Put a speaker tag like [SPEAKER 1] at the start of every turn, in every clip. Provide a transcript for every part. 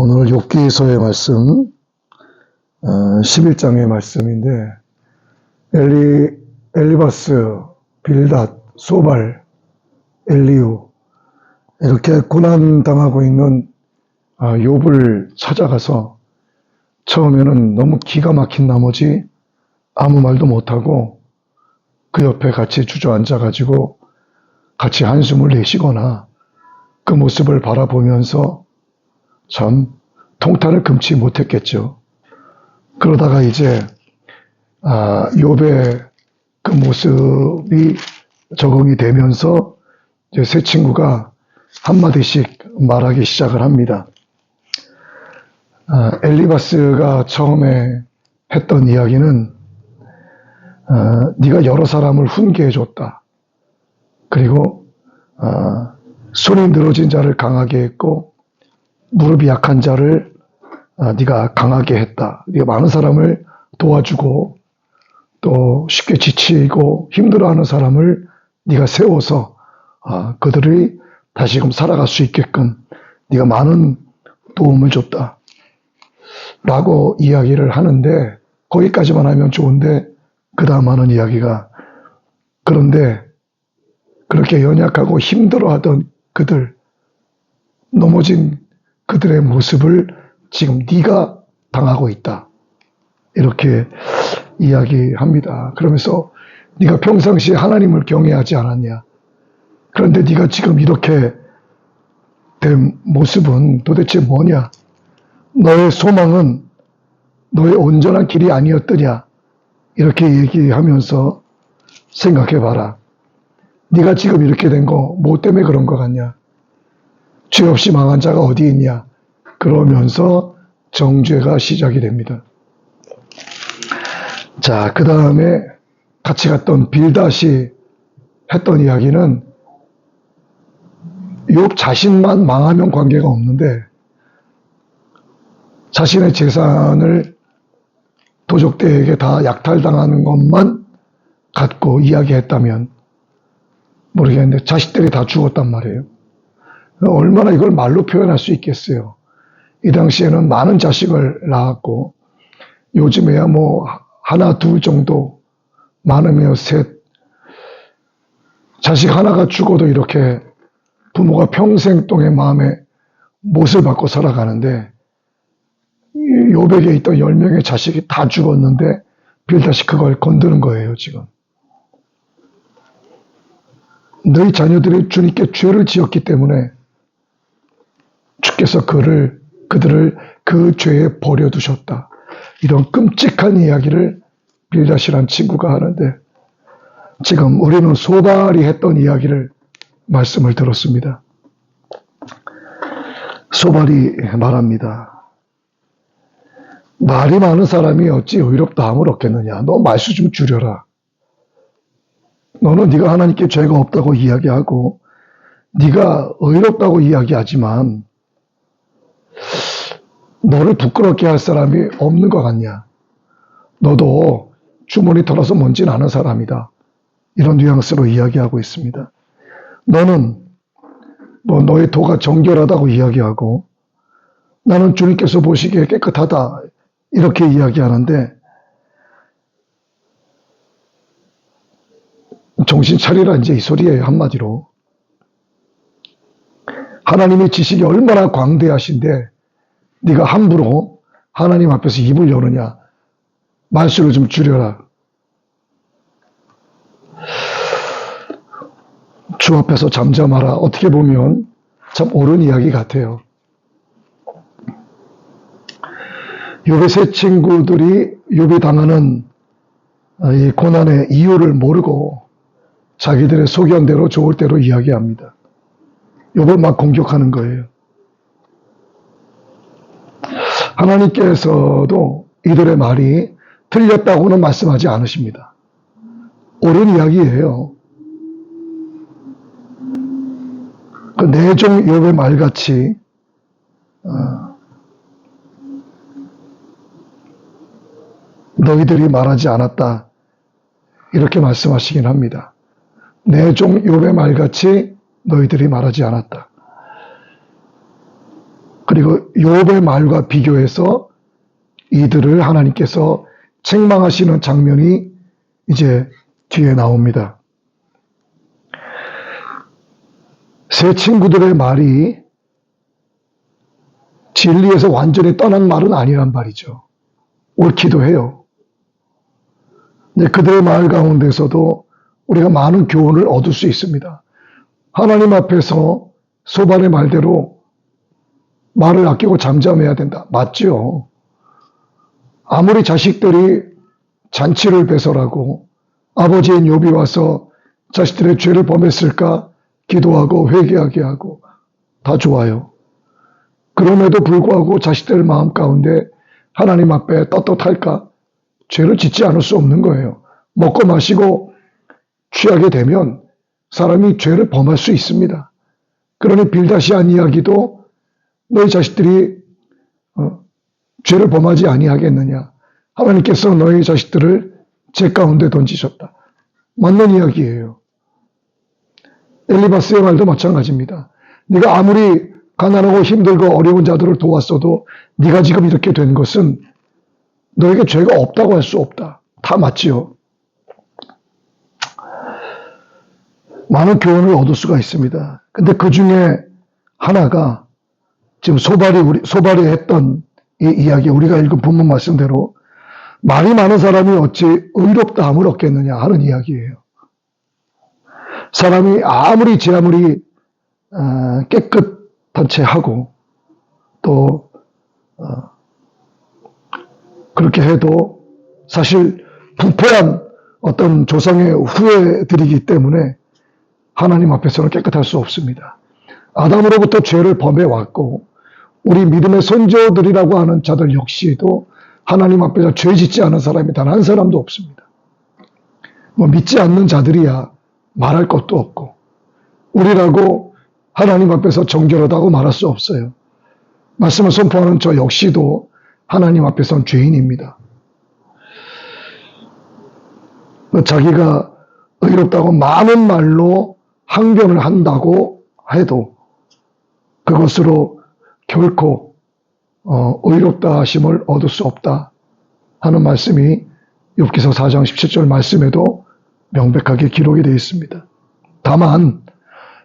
[SPEAKER 1] 오늘 욥기서의 말씀 11장의 말씀인데 엘리바스, 빌닷, 소발, 엘리우 이렇게 고난당하고 있는 욥을 찾아가서 처음에는 너무 기가 막힌 나머지 아무 말도 못하고 그 옆에 같이 주저앉아가지고 같이 한숨을 내쉬거나 그 모습을 바라보면서 참 통탄을 금치 못했겠죠. 그러다가 이제 욥의 그 모습이 적응이 되면서 이제 세 친구가 한마디씩 말하기 시작을 합니다. 엘리바스가 처음에 했던 이야기는 네가 여러 사람을 훈계해줬다. 그리고 손이 늘어진 자를 강하게 했고 무릎이 약한 자를 네가 강하게 했다. 네가 많은 사람을 도와주고 또 쉽게 지치고 힘들어하는 사람을 네가 세워서 그들이 다시금 살아갈 수 있게끔 네가 많은 도움을 줬다. 라고 이야기를 하는데 거기까지만 하면 좋은데 그 다음 하는 이야기가 그런데 그렇게 연약하고 힘들어하던 그들, 넘어진 그들의 모습을 지금 네가 당하고 있다. 이렇게 이야기합니다. 그러면서 네가 평상시에 하나님을 경외하지 않았냐. 그런데 네가 지금 이렇게 된 모습은 도대체 뭐냐. 너의 소망은 너의 온전한 길이 아니었더냐. 이렇게 얘기하면서 생각해봐라. 네가 지금 이렇게 된 거 뭐 때문에 그런 것 같냐. 죄 없이 망한 자가 어디 있냐. 그러면서 정죄가 시작이 됩니다. 자, 그 다음에 같이 갔던 빌닷이 했던 이야기는 욥 자신만 망하면 관계가 없는데 자신의 재산을 도적들에게 다 약탈당하는 것만 갖고 이야기했다면 모르겠는데 자식들이 다 죽었단 말이에요. 얼마나 이걸 말로 표현할 수 있겠어요. 이 당시에는 많은 자식을 낳았고 요즘에야 뭐 하나 둘 정도 많으면 셋 자식 하나가 죽어도 이렇게 부모가 평생 동안 마음에 못을 받고 살아가는데 욥에게 있던 10명의 자식이 다 죽었는데 빌닷이 그걸 건드는 거예요. 지금 너희 자녀들이 주님께 죄를 지었기 때문에 주께서 그들을 그 죄에 버려두셨다. 이런 끔찍한 이야기를 빌닷이란 친구가 하는데 지금 우리는 소발이 했던 이야기를 말씀을 들었습니다. 소발이 말합니다. 말이 많은 사람이 어찌 의롭다함을 얻겠느냐. 너 말수 좀 줄여라. 너는 네가 하나님께 죄가 없다고 이야기하고 네가 의롭다고 이야기하지만 너를 부끄럽게 할 사람이 없는 것 같냐. 너도 주머니 털어서 먼지 나는 사람이다. 이런 뉘앙스로 이야기하고 있습니다. 너는 뭐 너의 도가 정결하다고 이야기하고 나는 주님께서 보시기에 깨끗하다. 이렇게 이야기하는데 정신 차리라 이제 이 소리예요. 한마디로. 하나님의 지식이 얼마나 광대하신데 네가 함부로 하나님 앞에서 입을 여느냐. 말수를 좀 줄여라. 주 앞에서 잠잠하라. 어떻게 보면 참 옳은 이야기 같아요. 욥의 세 친구들이 욥이 당하는 이 고난의 이유를 모르고 자기들의 소견대로 좋을 대로 이야기합니다. 욥을 막 공격하는 거예요. 하나님께서도 이들의 말이 틀렸다고는 말씀하지 않으십니다. 옳은 이야기예요. 그 내종 욥의 말같이 너희들이 말하지 않았다. 이렇게 말씀하시긴 합니다. 내종 욥의 말같이 너희들이 말하지 않았다. 그리고 욥의 말과 비교해서 이들을 하나님께서 책망하시는 장면이 이제 뒤에 나옵니다. 세 친구들의 말이 진리에서 완전히 떠난 말은 아니란 말이죠. 옳기도 해요. 근데 그들의 말 가운데서도 우리가 많은 교훈을 얻을 수 있습니다. 하나님 앞에서 소발의 말대로 말을 아끼고 잠잠해야 된다. 맞죠? 아무리 자식들이 잔치를 배설하고 아버지인 욥이 와서 자식들의 죄를 범했을까 기도하고 회개하게 하고 다 좋아요. 그럼에도 불구하고 자식들 마음 가운데 하나님 앞에 떳떳할까? 죄를 짓지 않을 수 없는 거예요. 먹고 마시고 취하게 되면 사람이 죄를 범할 수 있습니다. 그러니 빌다시한 이야기도 너희 자식들이 죄를 범하지 아니하겠느냐. 하나님께서 너희 자식들을 제 가운데 던지셨다. 맞는 이야기예요. 엘리바스의 말도 마찬가지입니다. 네가 아무리 가난하고 힘들고 어려운 자들을 도왔어도 네가 지금 이렇게 된 것은 너에게 죄가 없다고 할 수 없다. 다 맞지요. 많은 교훈을 얻을 수가 있습니다. 근데 그 중에 하나가 지금 소발이 했던 이 이야기, 우리가 읽은 본문 말씀대로 말이 많은 사람이 어찌 의롭다함을 얻겠느냐 하는 이야기예요. 사람이 아무리 깨끗한 채 하고 또 그렇게 해도 사실 부패한 어떤 조상의 후예들이기 때문에 하나님 앞에서는 깨끗할 수 없습니다. 아담으로부터 죄를 범해왔고 우리 믿음의 선조들이라고 하는 자들 역시도 하나님 앞에서 죄 짓지 않은 사람이 단 한 사람도 없습니다. 믿지 않는 자들이야 말할 것도 없고 우리라고 하나님 앞에서 정결하다고 말할 수 없어요. 말씀을 선포하는 저 역시도 하나님 앞에서는 죄인입니다. 자기가 의롭다고 많은 말로 항변을 한다고 해도 그것으로 결코 의롭다 하심을 얻을 수 없다 하는 말씀이 욥기서 4장 17절 말씀에도 명백하게 기록이 되어 있습니다. 다만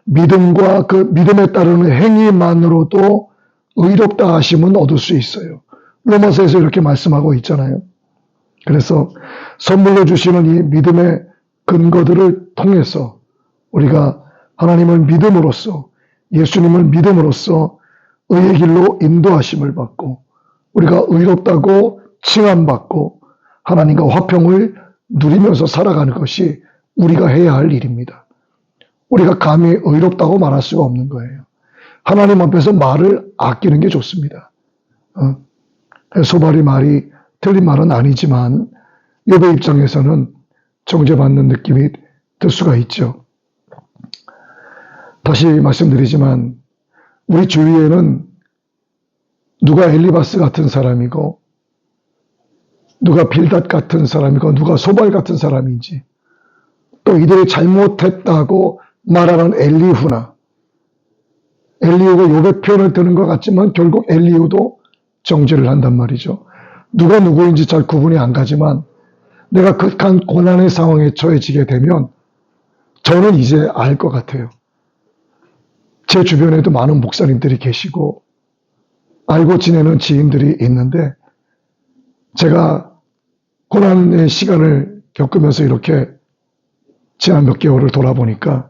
[SPEAKER 1] 믿음과 그 믿음에 따르는 행위만으로도 의롭다 하심은 얻을 수 있어요. 로마서에서 이렇게 말씀하고 있잖아요. 그래서 선물로 주시는 이 믿음의 근거들을 통해서 우리가 하나님을 믿음으로써 예수님을 믿음으로써 의의 길로 인도하심을 받고 우리가 의롭다고 칭함받고 하나님과 화평을 누리면서 살아가는 것이 우리가 해야 할 일입니다. 우리가 감히 의롭다고 말할 수가 없는 거예요. 하나님 앞에서 말을 아끼는 게 좋습니다. 소발이 말이 틀린 말은 아니지만 욥의 입장에서는 정죄받는 느낌이 들 수가 있죠. 다시 말씀드리지만 우리 주위에는 누가 엘리바스 같은 사람이고 누가 빌닷 같은 사람이고 누가 소발 같은 사람인지 또 이들이 잘못했다고 말하는 엘리후가 욥의 편을 드는 것 같지만 결국 엘리후도 정죄를 한단 말이죠. 누가 누구인지 잘 구분이 안 가지만 내가 극한 고난의 상황에 처해지게 되면 저는 이제 알 것 같아요. 제 주변에도 많은 목사님들이 계시고 알고 지내는 지인들이 있는데 제가 고난의 시간을 겪으면서 이렇게 지난 몇 개월을 돌아보니까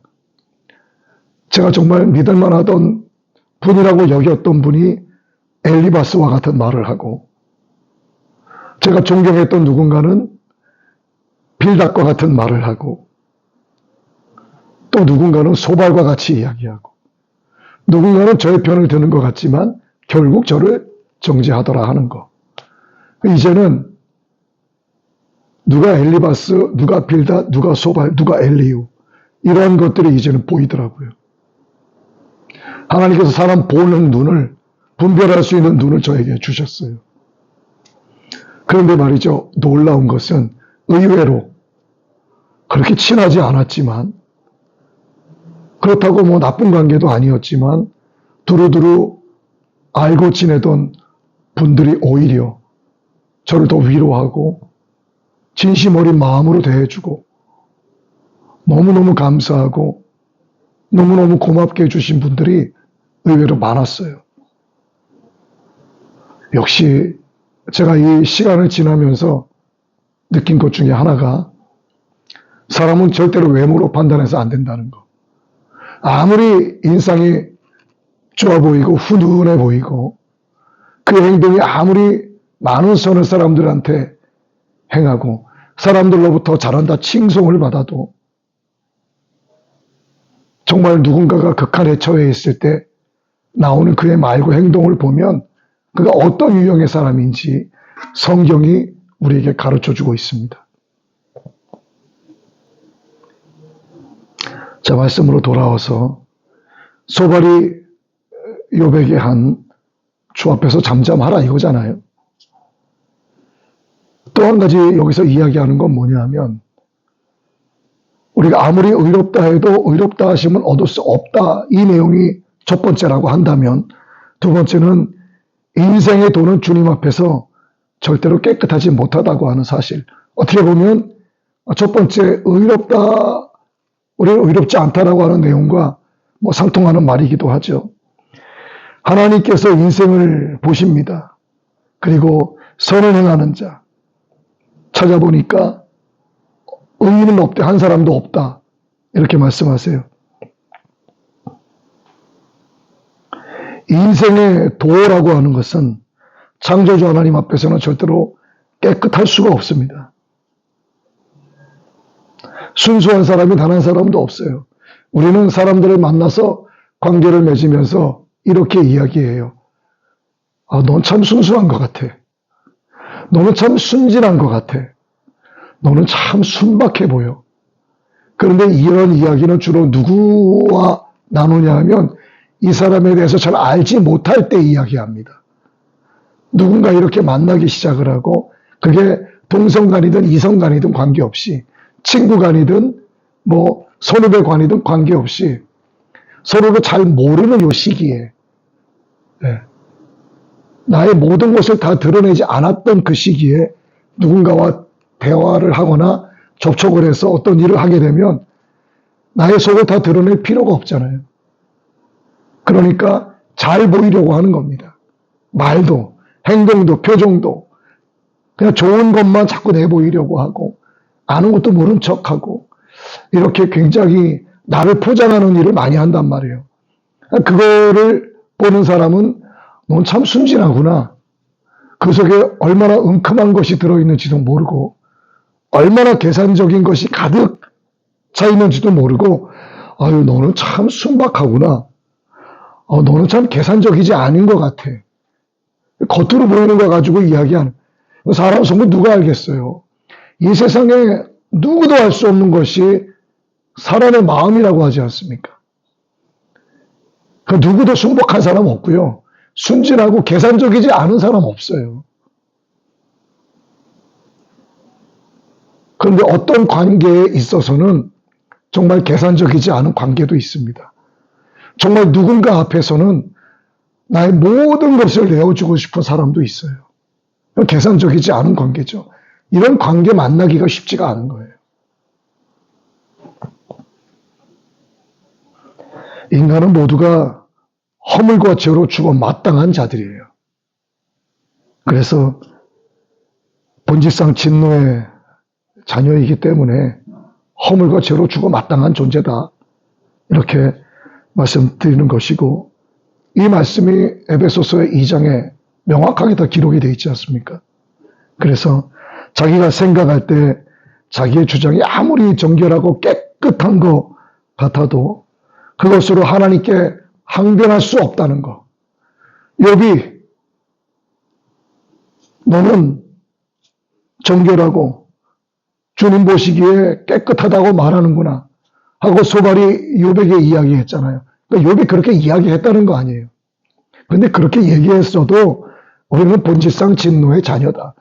[SPEAKER 1] 제가 정말 믿을만 하던 분이라고 여겼던 분이 엘리바스와 같은 말을 하고 제가 존경했던 누군가는 빌닷과 같은 말을 하고 또 누군가는 소발과 같이 이야기하고 누군가는 저의 편을 드는 것 같지만 결국 저를 정죄하더라 하는 거. 이제는 누가 엘리바스, 누가 빌닷, 누가 소발, 누가 엘리후 이런 것들이 이제는 보이더라고요. 하나님께서 사람 보는 눈을 분별할 수 있는 눈을 저에게 주셨어요. 그런데 말이죠. 놀라운 것은 의외로 그렇게 친하지 않았지만 그렇다고 나쁜 관계도 아니었지만 두루두루 알고 지내던 분들이 오히려 저를 더 위로하고 진심 어린 마음으로 대해주고 너무너무 감사하고 너무너무 고맙게 해주신 분들이 의외로 많았어요. 역시 제가 이 시간을 지나면서 느낀 것 중에 하나가 사람은 절대로 외모로 판단해서 안 된다는 거. 아무리 인상이 좋아 보이고 훈훈해 보이고 그 행동이 아무리 많은 선을 사람들한테 행하고 사람들로부터 잘한다 칭송을 받아도 정말 누군가가 극한에 처해 있을 때 나오는 그의 말과 행동을 보면 그가 어떤 유형의 사람인지 성경이 우리에게 가르쳐주고 있습니다. 자, 말씀으로 돌아와서 소발이 욥에게 한 주 앞에서 잠잠하라 이거잖아요. 또 한 가지 여기서 이야기하는 건 뭐냐면 우리가 아무리 의롭다 해도 의롭다 하심은 얻을 수 없다. 이 내용이 첫 번째라고 한다면 두 번째는 인생의 도는 주님 앞에서 절대로 깨끗하지 못하다고 하는 사실. 어떻게 보면 첫 번째 의롭다, 우리는 의롭지 않다라고 하는 내용과 상통하는 말이기도 하죠. 하나님께서 인생을 보십니다. 그리고 선을 행하는 자 찾아보니까 의인은 없대, 한 사람도 없다. 이렇게 말씀하세요. 인생의 도라고 하는 것은 창조주 하나님 앞에서는 절대로 깨끗할 수가 없습니다. 순수한 사람이 단 한 사람도 없어요. 우리는 사람들을 만나서 관계를 맺으면서 이렇게 이야기해요. 넌 참 순수한 것 같아. 너는 참 순진한 것 같아. 너는 참 순박해 보여. 그런데 이런 이야기는 주로 누구와 나누냐 하면 이 사람에 대해서 잘 알지 못할 때 이야기합니다. 누군가 이렇게 만나기 시작을 하고 그게 동성간이든 이성간이든 관계없이 친구간이든 선후배간이든 관계없이 서로를 잘 모르는 이 시기에 나의 모든 것을 다 드러내지 않았던 그 시기에 누군가와 대화를 하거나 접촉을 해서 어떤 일을 하게 되면 나의 속을 다 드러낼 필요가 없잖아요. 그러니까 잘 보이려고 하는 겁니다. 말도, 행동도, 표정도 그냥 좋은 것만 자꾸 내보이려고 하고 아는 것도 모른 척하고 이렇게 굉장히 나를 포장하는 일을 많이 한단 말이에요. 그거를 보는 사람은 넌 참 순진하구나. 그 속에 얼마나 은큼한 것이 들어있는지도 모르고 얼마나 계산적인 것이 가득 차 있는지도 모르고 아유 너는 참 순박하구나. 너는 참 계산적이지 않은 것 같아. 겉으로 보이는 거 가지고 이야기하는 사람 속은 누가 알겠어요. 이 세상에 누구도 알 수 없는 것이 사람의 마음이라고 하지 않습니까? 그 누구도 순박한 사람 없고요. 순진하고 계산적이지 않은 사람 없어요. 그런데 어떤 관계에 있어서는 정말 계산적이지 않은 관계도 있습니다. 정말 누군가 앞에서는 나의 모든 것을 내어주고 싶은 사람도 있어요. 계산적이지 않은 관계죠. 이런 관계 만나기가 쉽지가 않은 거예요. 인간은 모두가 허물과 죄로 죽어 마땅한 자들이에요. 그래서 본질상 진노의 자녀이기 때문에 허물과 죄로 죽어 마땅한 존재다. 이렇게 말씀드리는 것이고 이 말씀이 에베소서의 2장에 명확하게 다 기록이 되어 있지 않습니까? 그래서 자기가 생각할 때 자기의 주장이 아무리 정결하고 깨끗한 것 같아도 그것으로 하나님께 항변할 수 없다는 것. 욥이 너는 정결하고 주님 보시기에 깨끗하다고 말하는구나 하고 소발이 욥에게 이야기했잖아요. 그러니까 욥이 그렇게 이야기했다는 거 아니에요. 그런데 그렇게 얘기했어도 우리는 본질상 진노의 자녀다.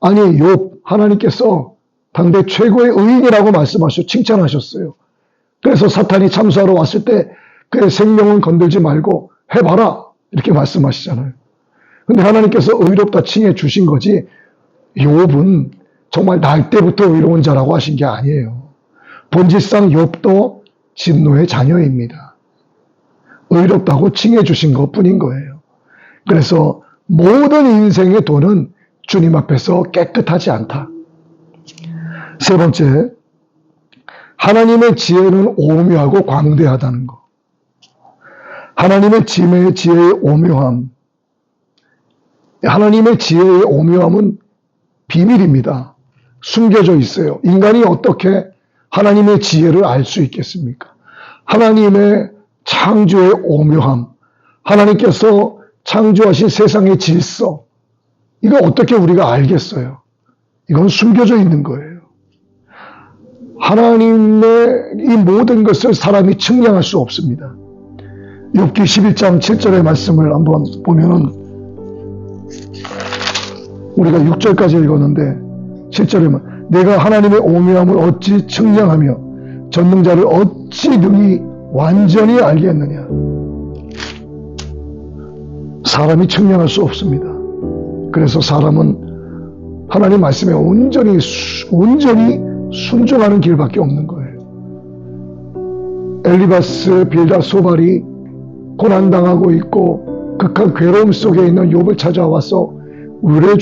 [SPEAKER 1] 아니 욥 하나님께서 당대 최고의 의인이라고 말씀하셔 칭찬하셨어요. 그래서 사탄이 참수하러 왔을 때 그의 생명은 건들지 말고 해봐라. 이렇게 말씀하시잖아요. 근데 하나님께서 의롭다 칭해 주신 거지 욥은 정말 날 때부터 의로운 자라고 하신 게 아니에요. 본질상 욥도 진노의 자녀입니다. 의롭다고 칭해 주신 것뿐인 거예요. 그래서 모든 인생의 도는 주님 앞에서 깨끗하지 않다. 세 번째, 하나님의 지혜는 오묘하고 광대하다는 것. 하나님의 지혜의 오묘함. 하나님의 지혜의 오묘함은 비밀입니다. 숨겨져 있어요. 인간이 어떻게 하나님의 지혜를 알 수 있겠습니까? 하나님의 창조의 오묘함, 하나님께서 창조하신 세상의 질서, 이거 어떻게 우리가 알겠어요? 이건 숨겨져 있는 거예요. 하나님의 이 모든 것을 사람이 측량할 수 없습니다. 욥기 11장 7절의 말씀을 한번 보면은 우리가 6절까지 읽었는데 7절에 내가 하나님의 오묘함을 어찌 측량하며 전능자를 어찌 능히 완전히 알겠느냐. 사람이 측량할 수 없습니다. 그래서 사람은 하나님 말씀에 온전히 순종하는 길밖에 없는 거예요. 엘리바스, 빌닷, 소발이 고난당하고 있고 극한 괴로움 속에 있는 욥을 찾아와서 위로해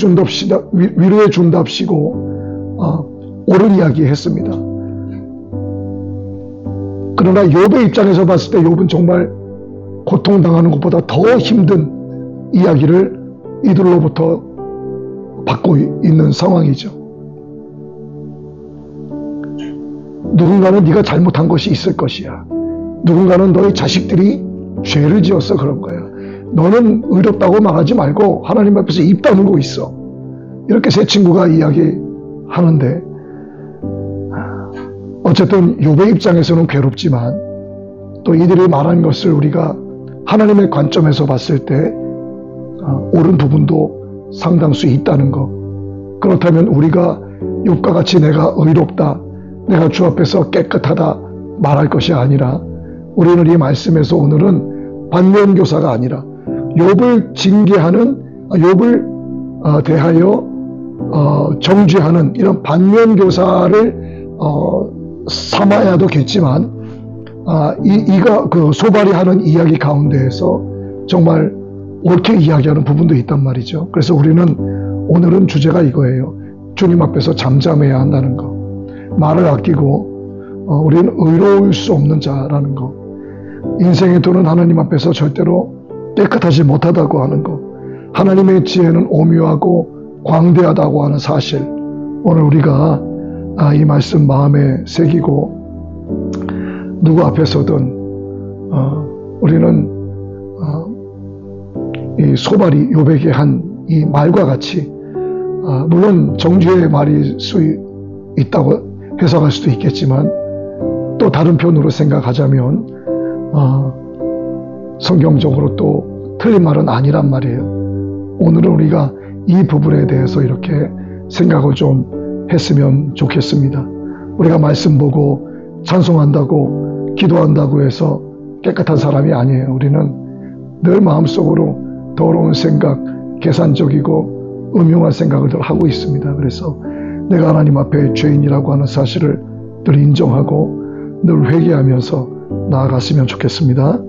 [SPEAKER 1] 준답시고 옳은 이야기 했습니다. 그러나 욥의 입장에서 봤을 때 욥은 정말 고통당하는 것보다 더 힘든 이야기를 이들로부터 받고 있는 상황이죠. 누군가는 네가 잘못한 것이 있을 것이야. 누군가는 너의 자식들이 죄를 지어서 그런 거야. 너는 의롭다고 말하지 말고 하나님 앞에서 입 다물고 있어. 이렇게 세 친구가 이야기하는데 어쨌든 욥의 입장에서는 괴롭지만 또 이들이 말한 것을 우리가 하나님의 관점에서 봤을 때 옳은 부분도 상당수 있다는 것. 그렇다면 우리가 욥과 같이 내가 의롭다, 내가 주 앞에서 깨끗하다 말할 것이 아니라 우리는 이 말씀에서 오늘은 반면교사가 아니라 욥을 징계하는, 욥을 대하여 정죄하는 이런 반면교사를 삼아야도겠지만 이가 그 소발이 하는 이야기 가운데에서 정말 옳게 이야기하는 부분도 있단 말이죠. 그래서 우리는 오늘은 주제가 이거예요. 주님 앞에서 잠잠해야 한다는 거. 말을 아끼고 우리는 의로울 수 없는 자라는 거. 인생의 도는 하나님 앞에서 절대로 깨끗하지 못하다고 하는 거. 하나님의 지혜는 오묘하고 광대하다고 하는 사실. 오늘 우리가 이 말씀 마음에 새기고 누구 앞에서든 우리는 이 소발이 욥에게 한 이 말과 같이 물론 정죄의 말일 수 있다고 해석할 수도 있겠지만 또 다른 편으로 생각하자면 성경적으로 또 틀린 말은 아니란 말이에요. 오늘은 우리가 이 부분에 대해서 이렇게 생각을 좀 했으면 좋겠습니다. 우리가 말씀 보고 찬송한다고 기도한다고 해서 깨끗한 사람이 아니에요. 우리는 늘 마음속으로 더러운 생각, 계산적이고 음흉한 생각을 늘 하고 있습니다. 그래서 내가 하나님 앞에 죄인이라고 하는 사실을 늘 인정하고 늘 회개하면서 나아갔으면 좋겠습니다.